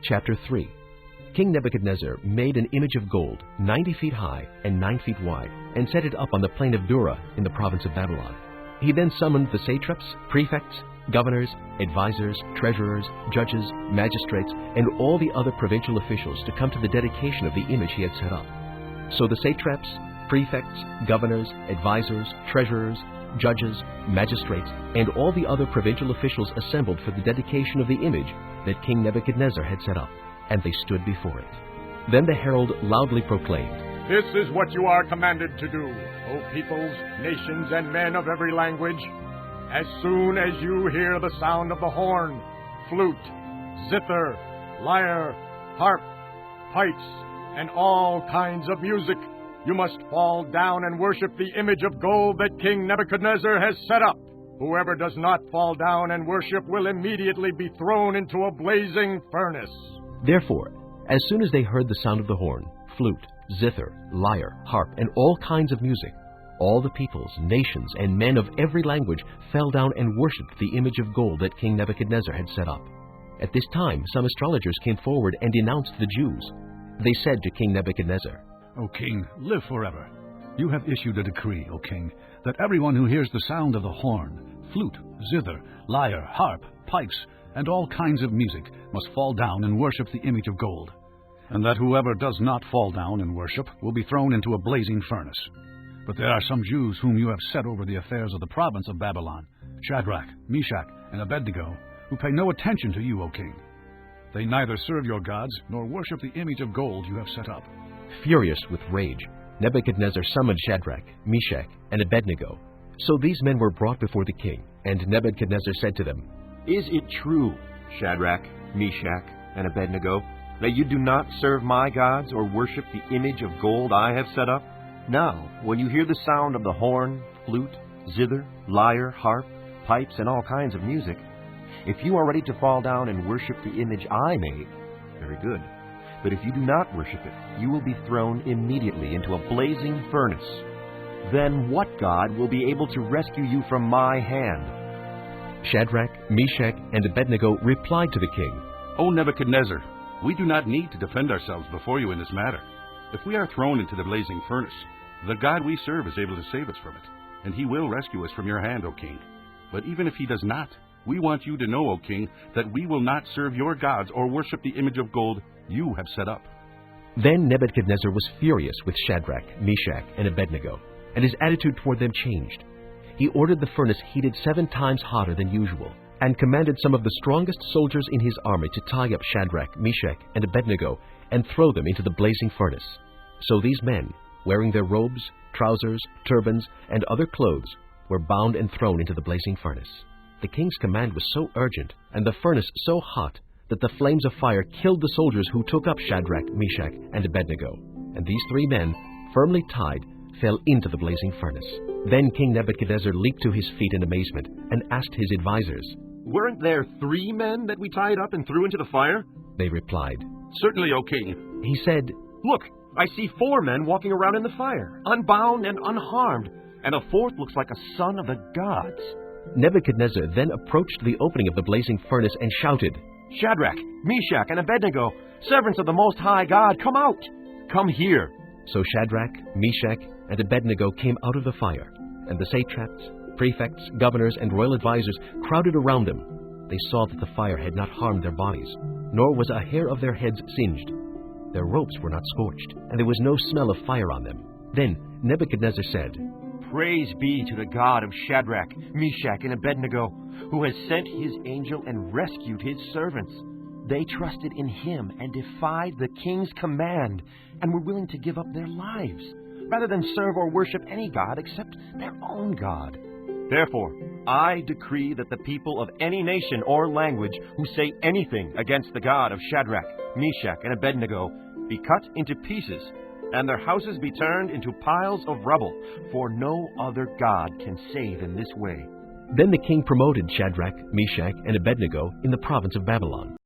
Chapter 3. King Nebuchadnezzar made an image of gold 90 feet high and 9 feet wide, and set it up on the plain of Dura in the province of Babylon. He then summoned the satraps, prefects, governors, advisors, treasurers, judges, magistrates, and all the other provincial officials to come to the dedication of the image he had set up. So the satraps, prefects, governors, advisors, treasurers, judges, magistrates, and all the other provincial officials assembled for the dedication of the image that King Nebuchadnezzar had set up, and they stood before it. Then the herald loudly proclaimed, "This is what you are commanded to do, O peoples, nations, and men of every language. As soon as you hear the sound of the horn, flute, zither, lyre, harp, pipes, and all kinds of music, you must fall down and worship the image of gold that King Nebuchadnezzar has set up. Whoever does not fall down and worship will immediately be thrown into a blazing furnace." Therefore, as soon as they heard the sound of the horn, flute, zither, lyre, harp, and all kinds of music, all the peoples, nations, and men of every language fell down and worshipped the image of gold that King Nebuchadnezzar had set up. At this time, some astrologers came forward and denounced the Jews. They said to King Nebuchadnezzar, "O king, live forever. You have issued a decree, O king, that everyone who hears the sound of the horn, flute, zither, lyre, harp, pipes, and all kinds of music must fall down and worship the image of gold, and that whoever does not fall down and worship will be thrown into a blazing furnace. But there are some Jews whom you have set over the affairs of the province of Babylon, Shadrach, Meshach, and Abednego, who pay no attention to you, O king. They neither serve your gods nor worship the image of gold you have set up." Furious with rage, Nebuchadnezzar summoned Shadrach, Meshach, and Abednego. So these men were brought before the king, and Nebuchadnezzar said to them, "Is it true, Shadrach, Meshach, and Abednego, that you do not serve my gods or worship the image of gold I have set up? Now, when you hear the sound of the horn, flute, zither, lyre, harp, pipes, and all kinds of music, if you are ready to fall down and worship the image I made, very good. But if you do not worship it, you will be thrown immediately into a blazing furnace. Then what God will be able to rescue you from my hand?" Shadrach, Meshach, and Abednego replied to the king, "O Nebuchadnezzar, we do not need to defend ourselves before you in this matter. If we are thrown into the blazing furnace, the God we serve is able to save us from it, and he will rescue us from your hand, O king. But even if he does not, we want you to know, O king, that we will not serve your gods or worship the image of gold you have set up." Then Nebuchadnezzar was furious with Shadrach, Meshach, and Abednego, and his attitude toward them changed. He ordered the furnace heated 7 times hotter than usual, and commanded some of the strongest soldiers in his army to tie up Shadrach, Meshach, and Abednego and throw them into the blazing furnace. So these men, wearing their robes, trousers, turbans, and other clothes, were bound and thrown into the blazing furnace. The king's command was so urgent, and the furnace so hot, that the flames of fire killed the soldiers who took up Shadrach, Meshach, and Abednego. And these 3 men, firmly tied, fell into the blazing furnace. Then King Nebuchadnezzar leaped to his feet in amazement and asked his advisors, "Weren't there 3 men that we tied up and threw into the fire?" They replied. "Certainly, O king." He said, "Look, I see 4 men walking around in the fire, unbound and unharmed, and a 4th looks like a son of the gods." Nebuchadnezzar then approached the opening of the blazing furnace and shouted, "Shadrach, Meshach, and Abednego, servants of the Most High God, come out! Come here!" So Shadrach, Meshach, and Abednego came out of the fire, and the satraps, prefects, governors, and royal advisors crowded around them. They saw that the fire had not harmed their bodies, nor was a hair of their heads singed. Their robes were not scorched, and there was no smell of fire on them. Then Nebuchadnezzar said, "Praise be to the God of Shadrach, Meshach, and Abednego, who has sent his angel and rescued his servants. They trusted in him and defied the king's command, and were willing to give up their lives, rather than serve or worship any god except their own God. Therefore, I decree that the people of any nation or language who say anything against the God of Shadrach, Meshach, and Abednego be cut into pieces, and their houses be turned into piles of rubble, for no other God can save in this way." Then the king promoted Shadrach, Meshach, and Abednego in the province of Babylon.